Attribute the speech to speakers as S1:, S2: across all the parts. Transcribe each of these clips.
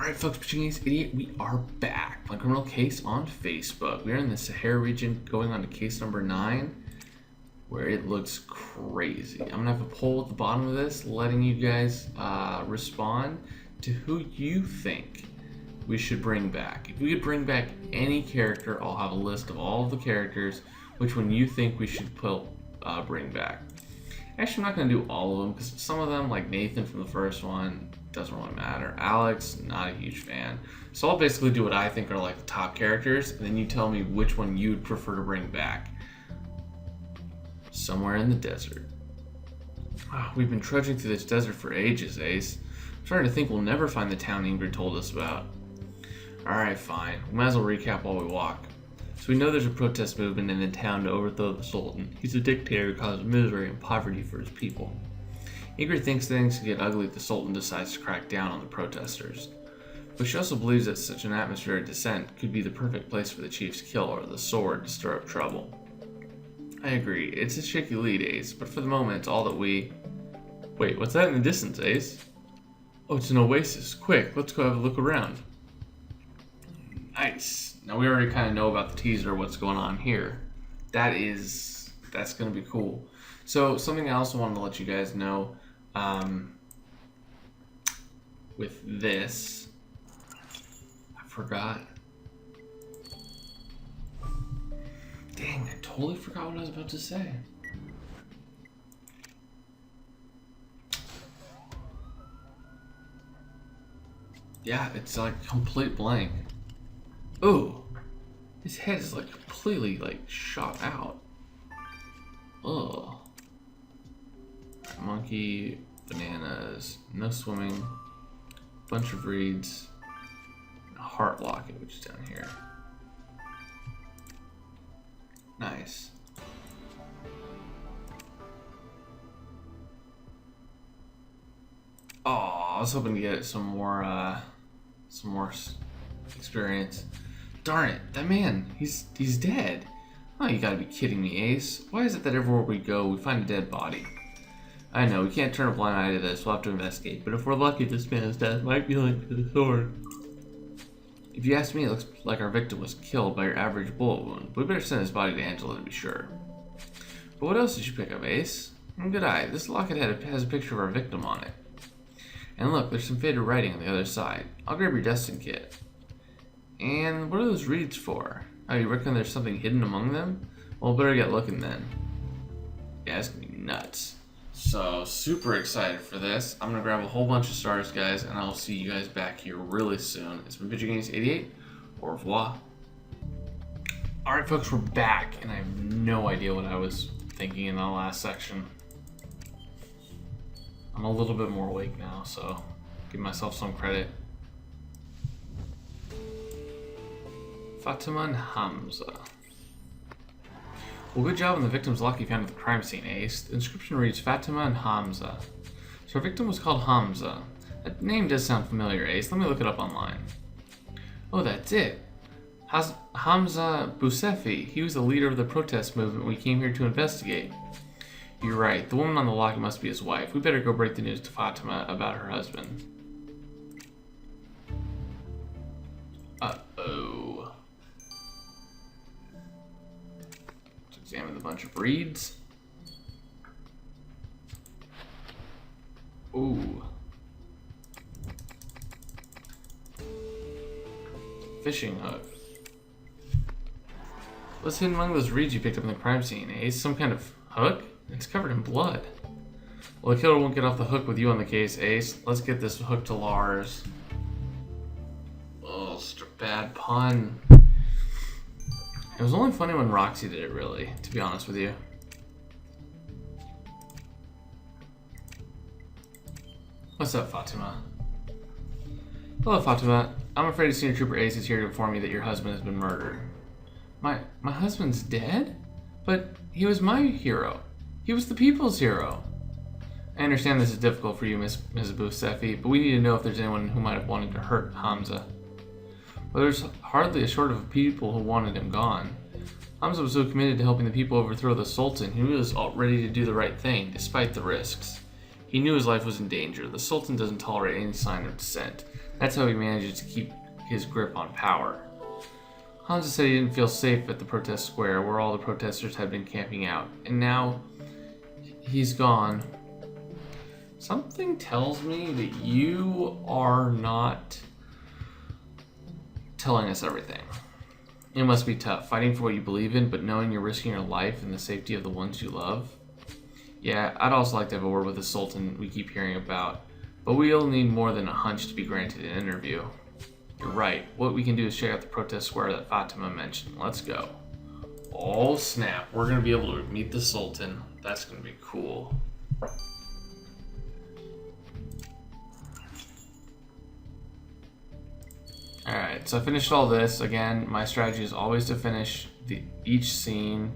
S1: Alright folks, Pachinki's Idiot, we are back. My criminal case on Facebook. We are in the Sahara region going on to case number 9, where it looks crazy. I'm going to have a poll at the bottom of this, letting you guys respond to who you think we should bring back. If we could bring back any character, I'll have a list of all of the characters, which one you think we should bring back. Actually, I'm not going to do all of them, because some of them, like Nathan from the first one, doesn't really matter. Alex, not a huge fan. So I'll basically do what I think are like the top characters, and then you tell me which one you'd prefer to bring back. Somewhere in the desert. We've been trudging through this desert for ages, Ace. I'm starting to think we'll never find the town Ingrid told us about. Alright, fine. We might as well recap while we walk. So we know there's a protest movement in the town to overthrow the Sultan. He's a dictator who causes misery and poverty for his people. Ingrid thinks things could get ugly if the Sultan decides to crack down on the protesters. But she also believes that such an atmosphere of dissent could be the perfect place for the chief's kill or the sword to stir up trouble. I agree, it's a shaky lead, Ace, but for the moment it's all that we... Wait, what's that in the distance, Ace? Oh, it's an oasis. Quick, let's go have a look around. Nice. Now we already kind of know about the teaser, what's going on here. That's going to be cool. So something I also wanted to let you guys know, with this, I forgot. Dang, I totally forgot what I was about to say. Yeah, it's like complete blank. Ooh, his head is like completely like shot out. Ugh. Monkey, bananas, no swimming, bunch of reeds, and a heart locket, which is down here. Nice. Oh, I was hoping to get some more experience. Darn it, that man, he's dead. Oh, you gotta be kidding me, Ace. Why is it that everywhere we go, we find a dead body? I know, we can't turn a blind eye to this, we'll have to investigate, but if we're lucky, this man's death might be linked to the sword. If you ask me, it looks like our victim was killed by your average bullet wound, but we better send his body to Angela to be sure. But what else did you pick up, Ace? Good eye, this locket has a picture of our victim on it. And look, there's some faded writing on the other side. I'll grab your dusting kit. And what are those reeds for? Oh, you reckon there's something hidden among them? Well, better get looking then. Yeah, it's gonna be nuts. So, super excited for this. I'm gonna grab a whole bunch of stars, guys, and I'll see you guys back here really soon. It's been Pachinki's88. Au revoir. Alright, folks, we're back, and I have no idea what I was thinking in that last section. I'm a little bit more awake now, so give myself some credit. Fatima and Hamza. Well, good job on the victim's lock you found at the crime scene, Ace. The inscription reads Fatima and Hamza. So our victim was called Hamza. That name does sound familiar, Ace. Let me look it up online. Oh, that's it. Hamza Bousefi. He was the leader of the protest movement we came here to investigate. You're right. The woman on the locket must be his wife. We better go break the news to Fatima about her husband. Uh-oh. Examine the bunch of reeds. Ooh. Fishing hook. What's hidden among those reeds you picked up in the crime scene, eh? Some kind of hook? It's covered in blood. Well, the killer won't get off the hook with you on the case, Ace. Let's get this hook to Lars. Oh, such a bad pun. It was only funny when Roxy did it, really, to be honest with you. What's up, Fatima? Hello, Fatima. I'm afraid Senior Trooper Ace is here to inform you that your husband has been murdered. My husband's dead? But he was my hero. He was the people's hero. I understand this is difficult for you, Mrs. Bousefi, but we need to know if there's anyone who might have wanted to hurt Hamza. Well, there's hardly a short of people who wanted him gone. Hamza was so committed to helping the people overthrow the Sultan, he was all ready to do the right thing, despite the risks. He knew his life was in danger. The Sultan doesn't tolerate any sign of dissent. That's how he manages to keep his grip on power. Hamza said he didn't feel safe at the protest square where all the protesters had been camping out, and now he's gone. Something tells me that you are not telling us everything. It must be tough, fighting for what you believe in, but knowing you're risking your life and the safety of the ones you love. Yeah, I'd also like to have a word with the Sultan we keep hearing about, but we'll need more than a hunch to be granted an interview. You're right. What we can do is check out the protest square that Fatima mentioned. Let's go. Oh snap, we're going to be able to meet the Sultan. That's going to be cool. Alright, so I finished all this. Again, my strategy is always to finish each scene,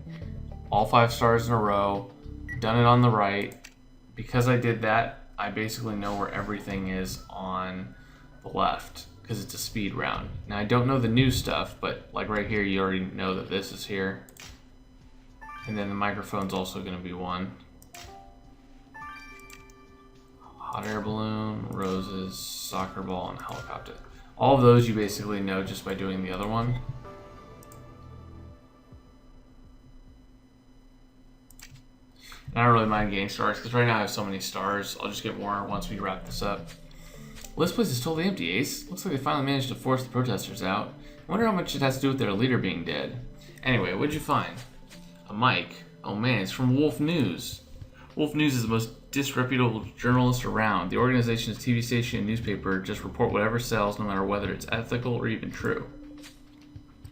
S1: all 5 stars in a row. Done it on the right. Because I did that, I basically know where everything is on the left, because it's a speed round. Now, I don't know the new stuff, but like right here, you already know that this is here. And then the microphone's also going to be one. Hot air balloon, roses, soccer ball, and helicopter. All of those you basically know just by doing the other one. And I don't really mind getting stars, because right now I have so many stars. I'll just get more once we wrap this up. Well, this place is totally empty, Ace. Looks like they finally managed to force the protesters out. I wonder how much it has to do with their leader being dead. Anyway, what'd you find? A mic. Oh man, it's from Wolf News. Wolf News is the most disreputable journalist around. The organization's TV station and newspaper just report whatever sells, no matter whether it's ethical or even true.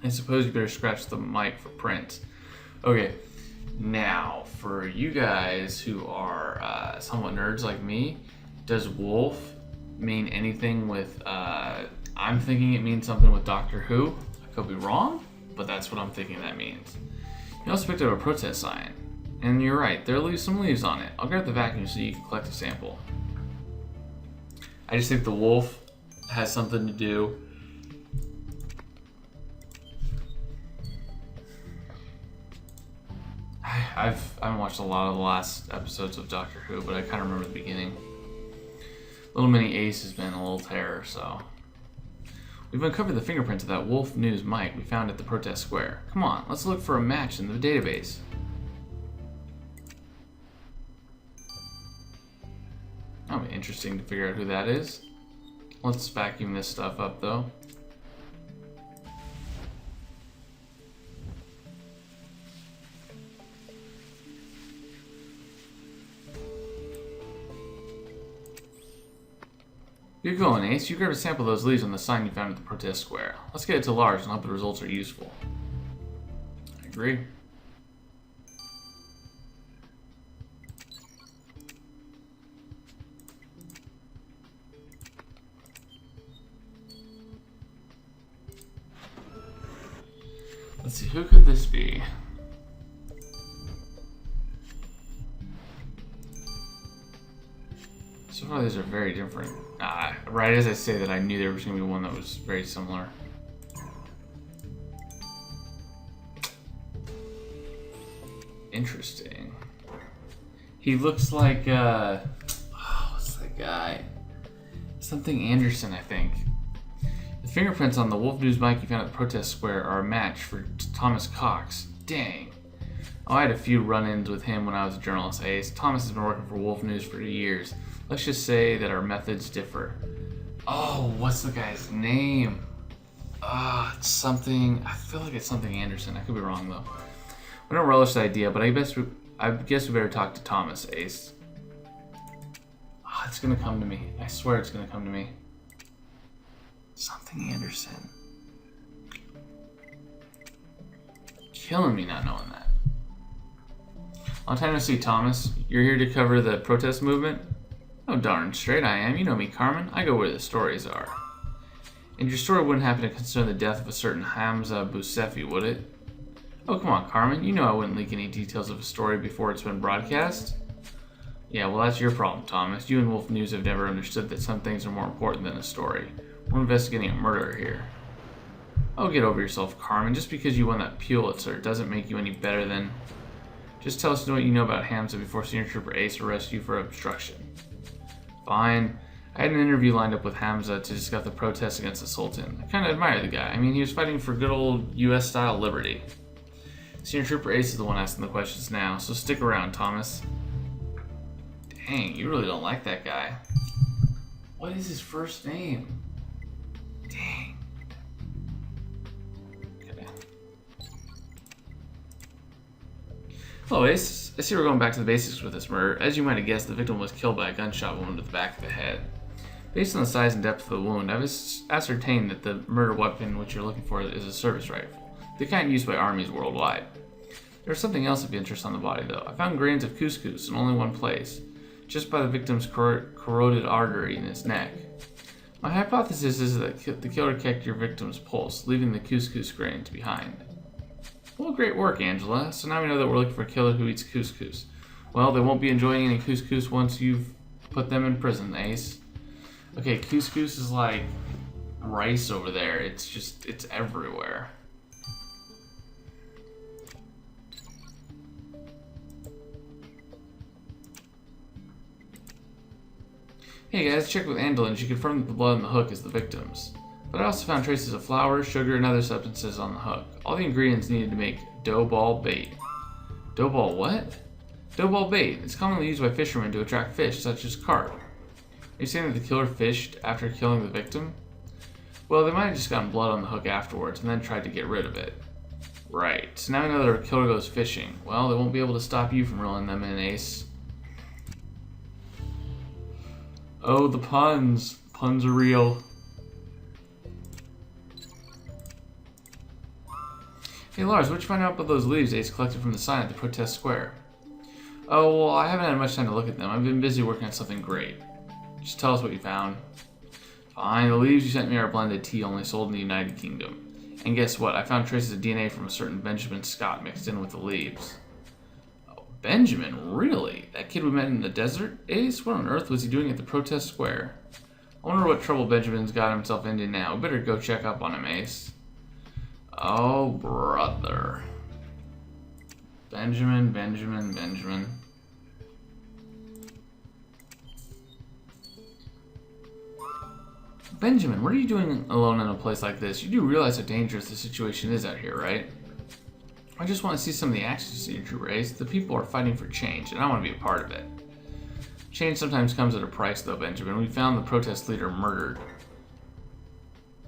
S1: I suppose you better scratch the mic for print. Okay, now for you guys who are somewhat nerds like me, does Wolf mean anything with, I'm thinking it means something with Doctor Who. I could be wrong, but that's what I'm thinking that means. You also picked up a protest sign. And you're right, there are some leaves on it. I'll grab the vacuum so you can collect a sample. I just think the wolf has something to do. I haven't watched a lot of the last episodes of Doctor Who, but I kind of remember the beginning. Little Mini Ace has been a little terror, so. We've uncovered the fingerprints of that Wolf News mic we found at the protest square. Come on, let's look for a match in the database. That'll be interesting to figure out who that is. Let's vacuum this stuff up, though. You're going, Ace. You grabbed a sample of those leaves on the sign you found at the protest square. Let's get it to Lars and hope the results are useful. I agree. Let's see, who could this be? So far, these are very different. Right as I say that, I knew there was going to be one that was very similar. Interesting. He looks like, what's that guy? Something Anderson, I think. The fingerprints on the Wolf News mic you found at the protest square are a match for Thomas Cox. Dang. Oh, I had a few run-ins with him when I was a journalist, Ace. Thomas has been working for Wolf News for years. Let's just say that our methods differ. Oh, what's the guy's name? It's something, I feel like it's something Anderson. I could be wrong, though. I don't relish the idea, but I guess we better talk to Thomas, Ace. It's gonna come to me. I swear it's gonna come to me. Something Anderson. Killing me not knowing that. Long time to see, Thomas. You're here to cover the protest movement? Oh, darn straight I am. You know me, Carmen. I go where the stories are. And your story wouldn't happen to concern the death of a certain Hamza Bousefi, would it? Oh, come on, Carmen. You know I wouldn't leak any details of a story before it's been broadcast. Yeah, well, that's your problem, Thomas. You and Wolf News have never understood that some things are more important than a story. We're investigating a murderer here. Oh, get over yourself, Carmen. Just because you won that Pulitzer doesn't make you any better than... Just tell us what you know about Hamza before Senior Trooper Ace arrests you for obstruction. Fine. I had an interview lined up with Hamza to discuss the protests against the Sultan. I kind of admire the guy. I mean, he was fighting for good old US-style liberty. Senior Trooper Ace is the one asking the questions now, so stick around, Thomas. Dang, you really don't like that guy. What is his first name? Dang. Okay. Hello, Ace. I see we're going back to the basics with this murder. As you might have guessed, the victim was killed by a gunshot wound to the back of the head. Based on the size and depth of the wound, I've ascertained that the murder weapon which you're looking for is a service rifle, the kind used by armies worldwide. There's something else of interest on the body, though. I found grains of couscous in only one place, just by the victim's corroded artery in his neck. My hypothesis is that the killer kicked your victim's pulse, leaving the couscous grains behind. Well, great work, Angela. So now we know that we're looking for a killer who eats couscous. Well, they won't be enjoying any couscous once you've put them in prison, Ace. Okay, couscous is like rice over there. It's everywhere. Hey guys, checked with Angela and she confirmed that the blood on the hook is the victim's. But I also found traces of flour, sugar, and other substances on the hook. All the ingredients needed to make dough ball bait. Dough ball what? Dough ball bait. It's commonly used by fishermen to attract fish, such as carp. Are you saying that the killer fished after killing the victim? Well, they might have just gotten blood on the hook afterwards and then tried to get rid of it. Right. So now we know that our killer goes fishing. Well, they won't be able to stop you from reeling them in, Ace. Oh, the puns. Puns are real. Hey Lars, what'd you find out about those leaves Ace collected from the sign at the protest square? Oh, well, I haven't had much time to look at them. I've been busy working on something great. Just tell us what you found. Fine, the leaves you sent me are blended tea only sold in the United Kingdom. And guess what? I found traces of DNA from a certain Benjamin Scott mixed in with the leaves. Oh, Benjamin? Really? That kid we met in the desert? Ace? What on earth was he doing at the protest square? I wonder what trouble Benjamin's got himself into now. We better go check up on him, Ace. Oh, brother. Benjamin. Benjamin, what are you doing alone in a place like this? You do realize how dangerous the situation is out here, right? I just want to see some of the action, Senior Trooper Ace. The people are fighting for change, and I want to be a part of it. Change sometimes comes at a price, though, Benjamin. We found the protest leader murdered.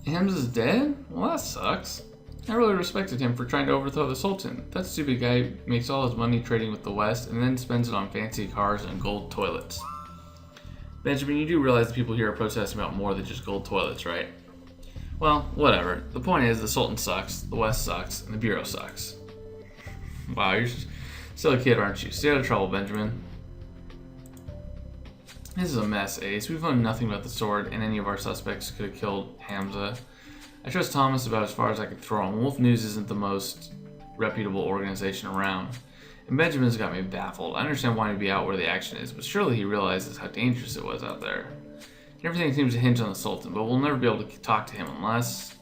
S1: Hamza's dead? Well, that sucks. I really respected him for trying to overthrow the Sultan. That stupid guy makes all his money trading with the West and then spends it on fancy cars and gold toilets. Benjamin, you do realize the people here are protesting about more than just gold toilets, right? Well, whatever. The point is, the Sultan sucks, the West sucks, and the Bureau sucks. Wow, you're still a kid, aren't you? Stay out of trouble, Benjamin. This is a mess, Ace. We've known nothing about the sword, and any of our suspects could have killed Hamza. I trust Thomas about as far as I could throw him. Wolf News isn't the most reputable organization around. And Benjamin's got me baffled. I understand why he'd be out where the action is, but surely he realizes how dangerous it was out there. And everything seems to hinge on the Sultan, but we'll never be able to talk to him unless...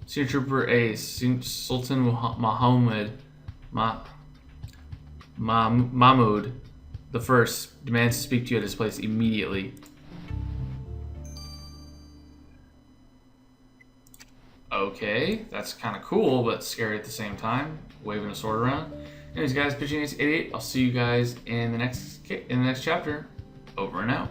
S1: Senior Trooper Ace, Sultan Mahmud the First demands to speak to you at his place immediately. Okay, that's kind of cool, but scary at the same time. Waving a sword around. Anyways, guys, Pitching Ace 88. I'll see you guys in the next chapter. Over and out.